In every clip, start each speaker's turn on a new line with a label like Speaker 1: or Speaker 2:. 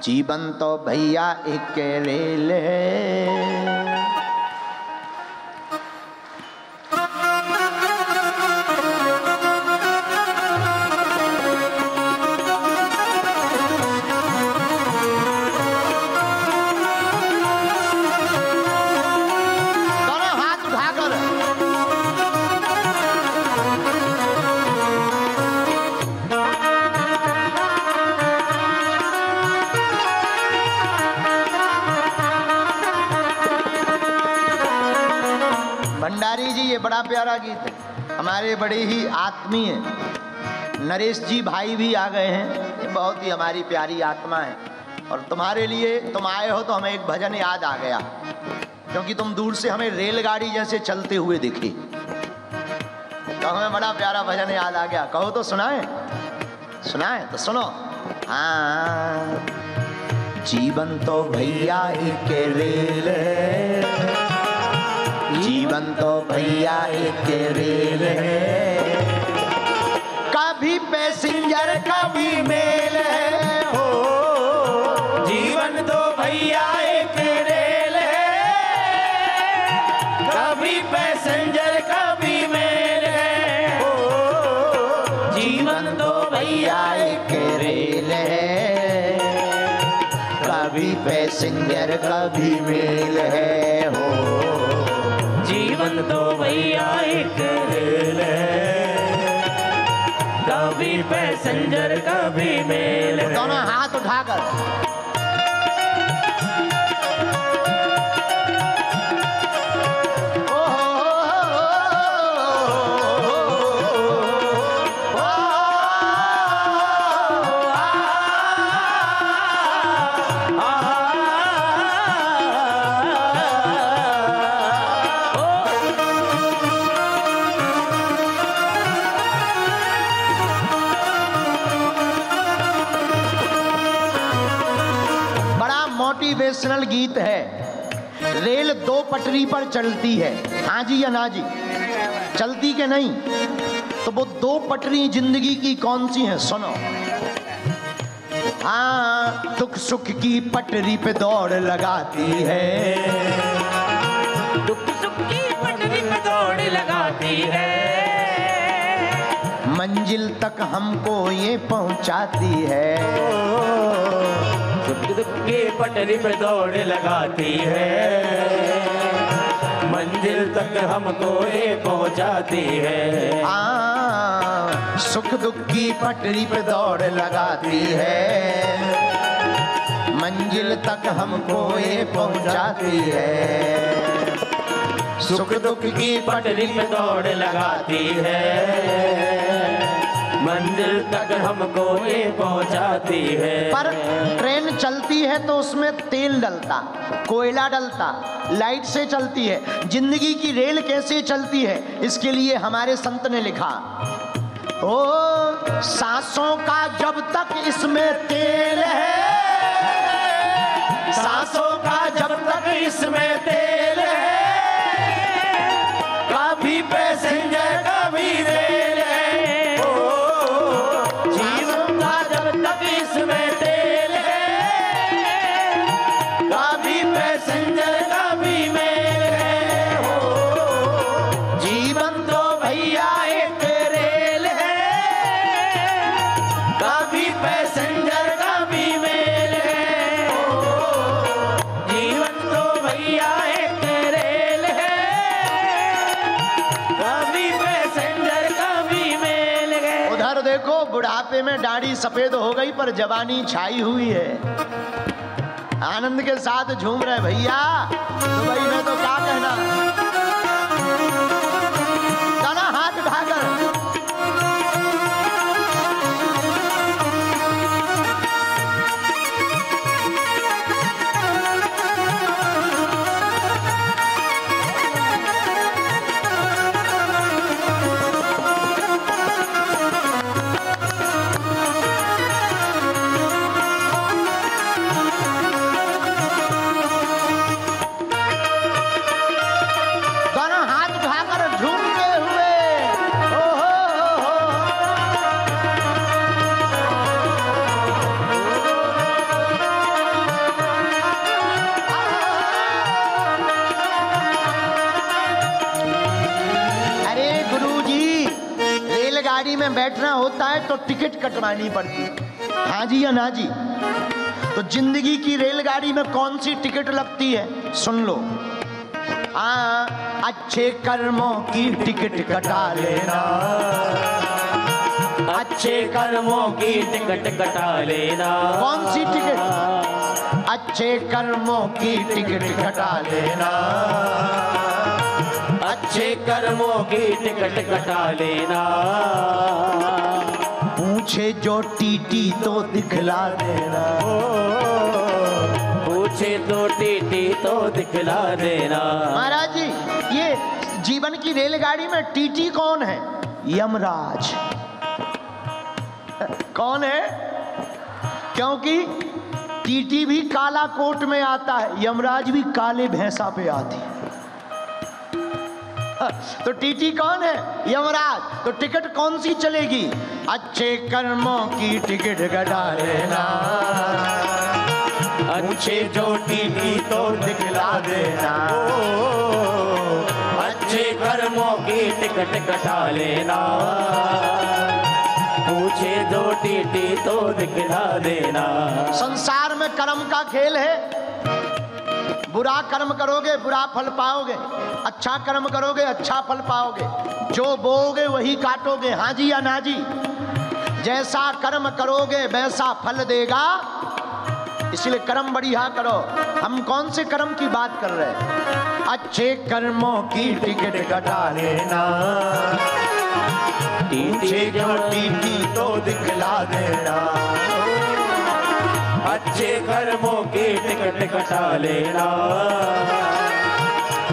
Speaker 1: जीवन तो भैया एक रेल है। भंडारी जी, ये बड़ा प्यारा गीत है, हमारे बड़े ही आत्मीय नरेश जी भाई भी आ गए हैं। ये बहुत ही हमारी प्यारी आत्मा है और तुम्हारे लिए तुम आए हो तो हमें एक भजन याद आ गया, क्योंकि तुम दूर से हमें रेलगाड़ी जैसे चलते हुए दिखे, तो हमें बड़ा प्यारा भजन याद आ गया। कहो तो सुनाए? सुनाए तो सुनो। हाँ, जीवन तो भैया एक रेल है, जीवन तो भैया एक रेल है, कभी पैसेंजर कभी मेल है। हो
Speaker 2: जीवन तो भैया एक रेल है, कभी पैसेंजर कभी मेल है। हो जीवन तो भैया एक
Speaker 1: रेल है, कभी पैसेंजर कभी मेल है। हो
Speaker 2: जीवन तो भैया एक रेल है, कभी पैसेंजर कभी मेल है।
Speaker 1: दोनों हाथ उठाकर मोटिवेशनल गीत है। रेल दो पटरी पर चलती है, हाँ जी या ना जी? चलती के नहीं? तो वो दो पटरी जिंदगी की कौन सी हैं? सुनो। हाँ, दुख सुख की पटरी पे दौड़ लगाती है,
Speaker 2: दुख सुख की पटरी पे दौड़ लगाती है,
Speaker 1: मंजिल तक हमको ये पहुंचाती है।
Speaker 2: दुख दुख की पटरी पे दौड़ लगाती है, मंजिल तक हमको ये पहुंचाती है।
Speaker 1: हाँ, सुख दुख की पटरी पे दौड़ लगाती है, मंजिल तक हमको ये पहुंचाती है।
Speaker 2: सुख दुख की पटरी पे दौड़ लगाती है, मंजिल तक हमको ये पहुंचाती है।
Speaker 1: पर ट्रेन चलती है तो उसमें तेल डलता, कोयला डलता, लाइट से चलती है। जिंदगी की रेल कैसे चलती है, इसके लिए हमारे संत ने लिखा, ओ सांसों का जब तक इसमें तेल है,
Speaker 2: सांसों का जब तक इसमें तेल है, कभी पैसेंजर कभी रेल है। ओ जीवन का जब तक इसमें तेल है, कभी पैसेंजर कभी मेल है। हो जीवन तो भैया एक रेल है, कभी पैसेंजर कभी मेल है। हो जीवन तो भैया एक रेल है, कभी पैसेंजर कभी मेल है।
Speaker 1: उधर देखो, बुढ़ापे में दाढ़ी सफेद हो गई पर जवानी छाई हुई है, आनंद के साथ झूम रहे भैया। दुबई में तो क्या कहना, गाना हाथ उठाकर। में बैठना होता है तो टिकट कटवानी पड़ती है। हाँ जी या ना जी? तो जिंदगी की रेलगाड़ी में कौन सी टिकट लगती है? सुन लो। अच्छे कर्मों की टिकट कटा लेना,
Speaker 2: अच्छे कर्मों की टिकट कटा लेना।
Speaker 1: कौन सी टिकट? अच्छे कर्मों की टिकट कटा लेना,
Speaker 2: अच्छे कर्मों की टिकट कटा लेना।
Speaker 1: पूछे जो टीटी तो दिखला देना,
Speaker 2: पूछे तो टीटी तो दिखला देना।
Speaker 1: महाराज जी, ये जीवन की रेलगाड़ी में टीटी कौन है? यमराज। कौन है? क्योंकि टीटी भी काला कोट में आता है, यमराज भी काले भैंसा पे आती है। तो टीटी कौन है? यमराज। तो टिकट कौन सी चलेगी? अच्छे कर्मों की टिकट कटा लेना,
Speaker 2: अच्छे जो टीटी तो दिखला देना। अच्छे कर्मों की टिकट कटा लेना, पूछे जो टीटी तो दिखला देना।
Speaker 1: संसार में कर्म का खेल है। बुरा कर्म करोगे बुरा फल पाओगे, अच्छा कर्म करोगे अच्छा फल पाओगे। जो बोओगे वही काटोगे। हाँ जी या ना जी? जैसा कर्म करोगे वैसा फल देगा, इसलिए कर्म बढ़िया करो। हम कौन से कर्म की बात कर रहे हैं? अच्छे कर्मों की टिकट कटा लेना, पूछे जो टीटी तो दिखला देना।
Speaker 2: अच्छे कर्मों की टिकट कटा लेना,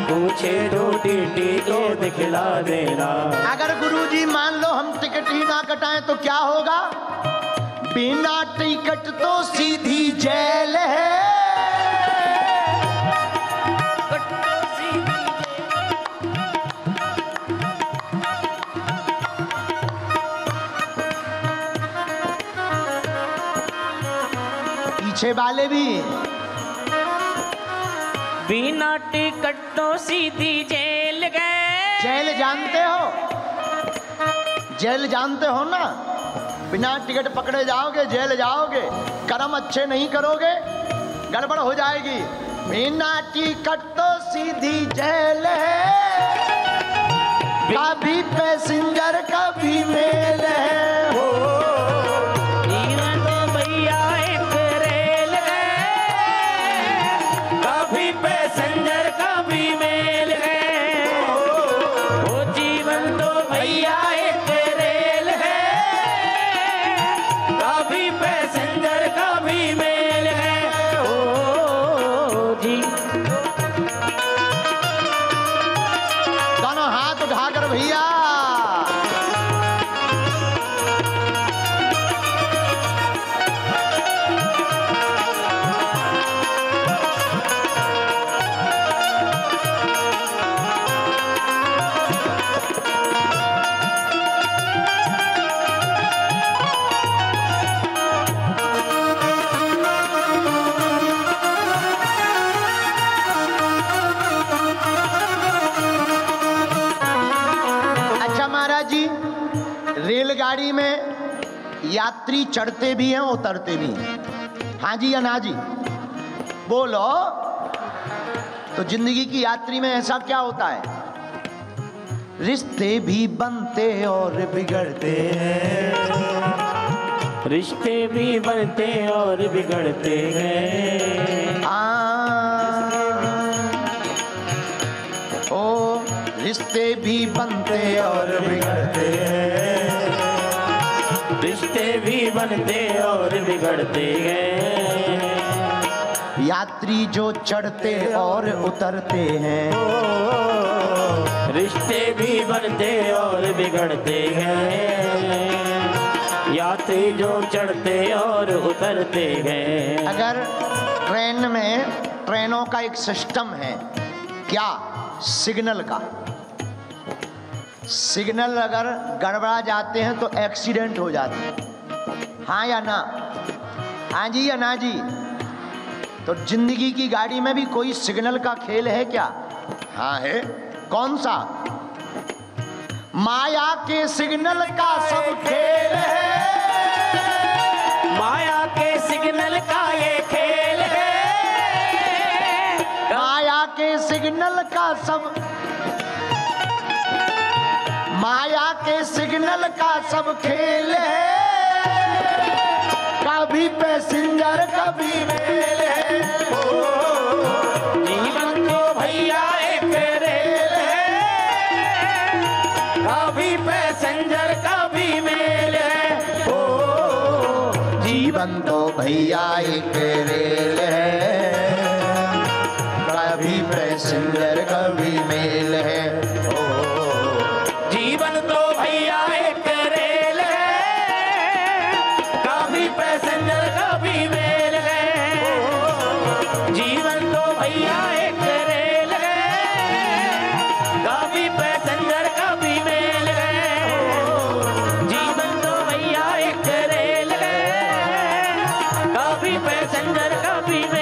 Speaker 2: पूछे जो टीटी तो दिखला देना।
Speaker 1: अगर गुरुजी मान लो हम टिकट ही ना कटाएं तो क्या होगा? बिना टिकट तो सीधी जेल है। पीछे वाले भी
Speaker 2: बिना टिकट तो सीधी जेल गए।
Speaker 1: जेल जानते हो? जेल जानते हो ना? बिना टिकट पकड़े जाओगे जेल जाओगे। कर्म अच्छे नहीं करोगे गड़बड़ हो जाएगी। बिना टिकट तो सीधी जेल है, कभी पैसेंजर कभी मेल है। हो
Speaker 2: पैसेंजर का भी मेल है। वो जीवन तो भैया एक रेल है, कभी पैसेंजर का भी मेल है। ओ जी,
Speaker 1: दोनों हाथ उठाकर भैया रेलगाड़ी में यात्री चढ़ते भी हैं उतरते भी हैं। हाँ जी या ना जी? बोलो। तो जिंदगी की यात्री में ऐसा क्या होता है? रिश्ते भी बनते और बिगड़ते हैं,
Speaker 2: रिश्ते भी बनते और बिगड़ते हैं।
Speaker 1: ओ रिश्ते भी बनते और बिगड़ते हैं,
Speaker 2: रिश्ते भी बनते और बिगड़ते हैं।
Speaker 1: यात्री जो चढ़ते और उतरते हैं,
Speaker 2: रिश्ते भी बनते और बिगड़ते हैं। यात्री जो चढ़ते और उतरते हैं।
Speaker 1: अगर ट्रेन में ट्रेनों का एक सिस्टम है, क्या? सिग्नल का। सिग्नल अगर गड़बड़ा जाते हैं तो एक्सीडेंट हो जाते हैं। हाँ या ना? हाँ जी या ना जी? तो जिंदगी की गाड़ी में भी कोई सिग्नल का खेल है क्या? हाँ है। कौन सा? माया के सिग्नल का सब खेल है,
Speaker 2: माया के सिग्नल का ये खेल है,
Speaker 1: माया के सिग्नल का सब, माया के सिग्नल का सब खेल है, कभी पैसेंजर कभी मेल है।
Speaker 2: जीवन तो भैया एक रेल है, कभी पैसेंजर कभी मेल है। ओ
Speaker 1: जीवन तो भैया एक रेल है, कभी पैसेंजर कभी मेल है। ओ
Speaker 2: जीवन तो भैया एक रेल है, कभी पैसेंजर कभी मेल है। जीवन तो भैया एक रेल है, कभी पैसेंजर कभी मेल है। जीवन तो भैया एक रेल है, कभी पैसेंजर कभी मेल